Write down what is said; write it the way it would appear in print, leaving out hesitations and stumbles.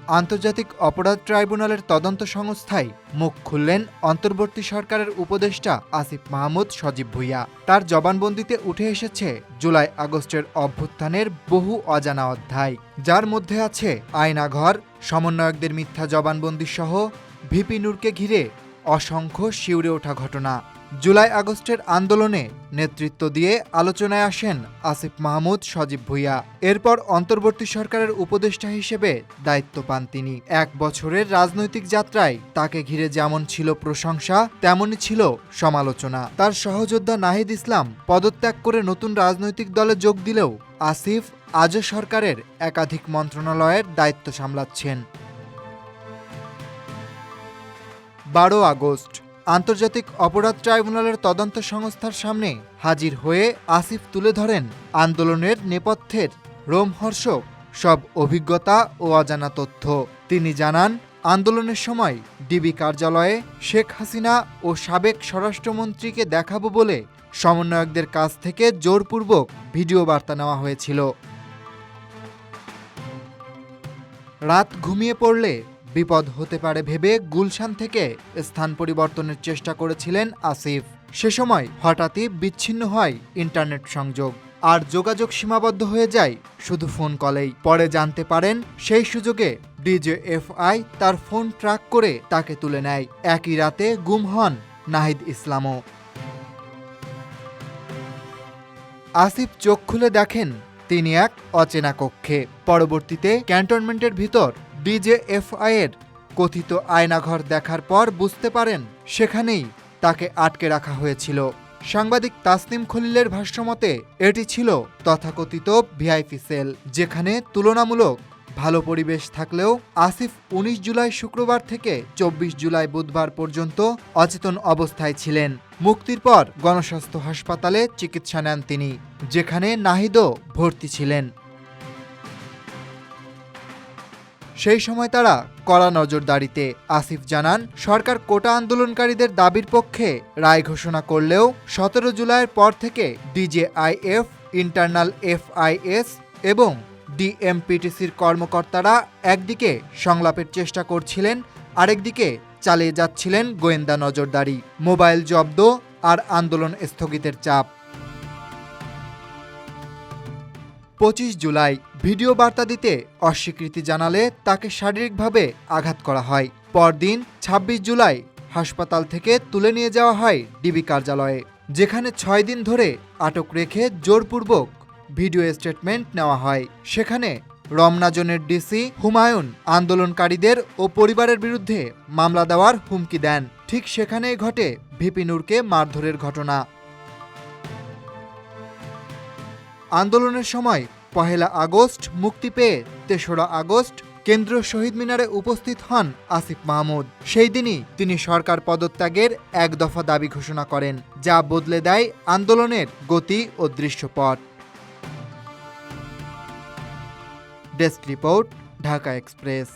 আন্তর্জাতিক অপরাধ ট্রাইব্যুনালের তদন্ত সংস্থায় মুখ খুললেন অন্তর্বর্তী সরকারের উপদেষ্টা আসিফ মাহমুদ সজীব ভুঁইয়া। তার জবানবন্দিতে উঠে এসেছে জুলাই আগস্টের অভ্যুত্থানের বহু অজানা অধ্যায়, যার মধ্যে আছে আয়নাঘর, সমন্বয়কদের মিথ্যা জবানবন্দি সহ ভিপি নূরকে ঘিরে অসংখ্য শিউরে ওঠা ঘটনা। জুলাই আগস্টের আন্দোলনে নেতৃত্ব দিয়ে আলোচনায় আসেন আসিফ মাহমুদ সজীব ভুঁইয়া। এরপর অন্তর্বর্তী সরকারের উপদেষ্টা হিসেবে দায়িত্ব পান তিনি। 1 বছরের রাজনৈতিক যাত্রায় তাকে ঘিরে যেমন ছিল প্রশংসা, তেমনই ছিল সমালোচনা। তার সহযোদ্ধা নাহিদ ইসলাম পদত্যাগ করে নতুন রাজনৈতিক দলে যোগ দিলেও আসিফ আজও সরকারের একাধিক মন্ত্রণালয়ের দায়িত্ব সামলাচ্ছেন। 12 আগস্ট আন্তর্জাতিক অপরাধ ট্রাইব্যুনালের তদন্ত সংস্থার সামনে হাজির হয়ে আসিফ তুলে ধরেন আন্দোলনের নেপথ্যের রোমহর্ষক সব অভিজ্ঞতা ও অজানা তথ্য। তিনি জানান, আন্দোলনের সময় ডিবি কার্যালয়ে শেখ হাসিনা ও সাবেক স্বরাষ্ট্রমন্ত্রীকে দেখাবো বলে সমন্বয়কদের কাছ থেকে জোরপূর্বক ভিডিও বার্তা নেওয়া হয়েছিল। রাত ঘুমিয়ে পড়লে বিপদ হতে পারে ভেবে গুলশান থেকে স্থান পরিবর্তনের চেষ্টা করেছিলেন আসিফ। সে সময় হঠাৎই বিচ্ছিন্ন হয় ইন্টারনেট সংযোগ, আর যোগাযোগ সীমাবদ্ধ হয়ে যায় শুধু ফোন কলেই। পরে জানতে পারেন সেই সুযোগে ডিজিএফআই তার ফোন ট্র্যাক করে তাকে তুলে নেয়। একই রাতে গুম হন নাহিদ ইসলামও। আসিফ চোখ খুলে দেখেন তিনি এক অচেনা কক্ষে। পরবর্তীতে ক্যান্টনমেন্টের ভিতর ডিজিএফআই এর কথিত আয়নাঘর দেখার পর বুঝতে পারেন সেখানেই তাকে আটকে রাখা হয়েছিল। সাংবাদিক তাসনিম খলিলের ভাষ্যমতে এটি ছিল তথাকথিত ভিআইপি সেল, যেখানে তুলনামূলক ভালো পরিবেশ থাকলেও আসিফ 19 জুলাই শুক্রবার থেকে 24 জুলাই বুধবার পর্যন্ত অচেতন অবস্থায় ছিলেন। মুক্তির পর গণস্বাস্থ্য হাসপাতালে চিকিৎসা নেন তিনি, যেখানে নাহিদও ভর্তি ছিলেন। সেই সময় তারা কড়া নজরদারিতে। আসিফ জানান, সরকার কোটা আন্দোলনকারীদের দাবির পক্ষে রায় ঘোষণা করলেও 17 জুলাইয়ের পর থেকে ডিজেআইএফ, ইন্টারনাল এফআইএস এবং ডিএমপিটিসির কর্মকর্তারা একদিকে সংলাপের চেষ্টা করছিলেন, আরেকদিকে চালিয়ে যাচ্ছিলেন গোয়েন্দা নজরদারি, মোবাইল জব্দ আর আন্দোলন স্থগিতের চাপ। 25 জুলাই ভিডিও বার্তা দিতে অস্বীকৃতি জানালে তাকে শারীরিকভাবে আঘাত করা হয়। পরদিন 26 জুলাই হাসপাতাল থেকে তুলে নিয়ে যাওয়া হয় ডিবি কার্যালয়ে, যেখানে 6 দিন ধরে আটক রেখে জোরপূর্বক ভিডিও স্টেটমেন্ট নেওয়া হয়। সেখানে রমনা জোনের ডিসি হুমায়ুন আন্দোলনকারীদের ও পরিবারের বিরুদ্ধে মামলা দেওয়ার হুমকি দেন। ঠিক সেখানেই ঘটে ভিপি নূরকে মারধরের ঘটনা। আন্দোলনের সময় 1 আগস্ট মুক্তি পেয়ে 3রা আগস্ট কেন্দ্রীয় শহীদ মিনারে উপস্থিত হন আসিফ মাহমুদ। সেই দিনই তিনি সরকার পদত্যাগের 1 দফা দাবি ঘোষণা করেন, যা বদলে দেয় আন্দোলনের গতি ও দৃশ্যপট। Desk report, Dhaka express.